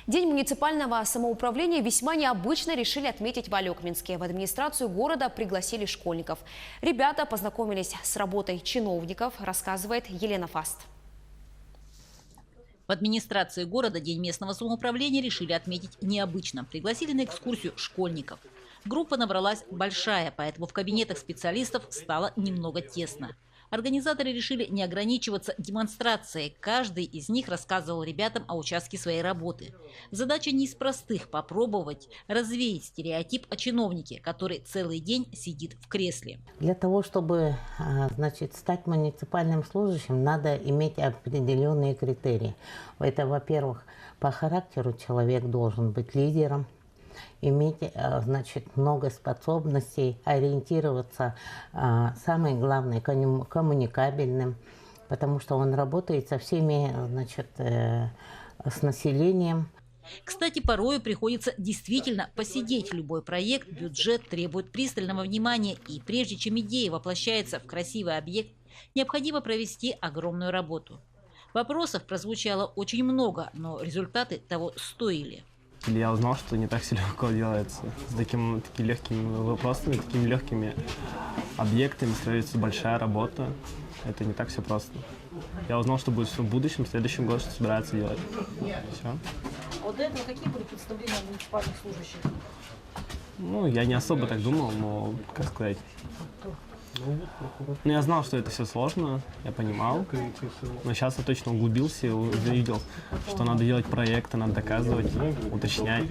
День муниципального самоуправления весьма необычно решили отметить в Алекминске. В администрацию города пригласили школьников. Ребята познакомились с работой чиновников, рассказывает Елена Фаст. В администрации города День местного самоуправления решили отметить необычно. Пригласили на экскурсию школьников. Группа набралась большая, поэтому в кабинетах специалистов стало немного тесно. Организаторы решили не ограничиваться демонстрацией. Каждый из них рассказывал ребятам о участке своей работы. Задача не из простых – попробовать развеять стереотип о чиновнике, который целый день сидит в кресле. Для того, чтобы стать муниципальным служащим, надо иметь определенные критерии. Это, во-первых, по характеру человек должен быть лидером, иметь, много способностей, ориентироваться, самое главное, коммуникабельным, потому что он работает со всеми, с населением. Кстати, порою приходится действительно посидеть. Любой проект, бюджет требует пристального внимания, и прежде чем идея воплощается в красивый объект, необходимо провести огромную работу. Вопросов прозвучало очень много, но результаты того стоили. Я узнал, что не так все легко делается. С такими легкими вопросами, такими легкими объектами строится большая работа. Это не так все просто. Я узнал, что будет в будущем, в следующем году, что собирается делать. Все. А вот до этого какие были представления о муниципальных служащих? Я не особо так думал, но, как сказать... я знал, что это все сложно, я понимал, но сейчас я точно углубился и увидел, что надо делать проекты, надо доказывать, уточнять,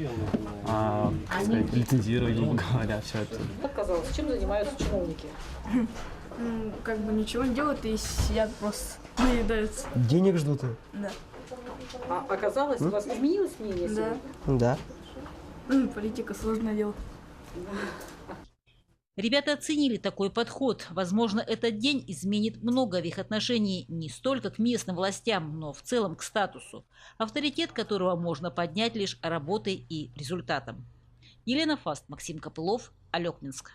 лицензировать, грубо говоря, все это. Как казалось, чем занимаются чиновники? Ничего не делают и сидят просто, наедаются. Денег ждут? Да. А оказалось, у вас изменилось мнение сегодня? Да. Политика сложное дело. Ребята оценили такой подход. Возможно, этот день изменит много в их отношении не столько к местным властям, но в целом к статусу, авторитет которого можно поднять лишь работой и результатом. Елена Фаст, Максим Копылов, Алекминск.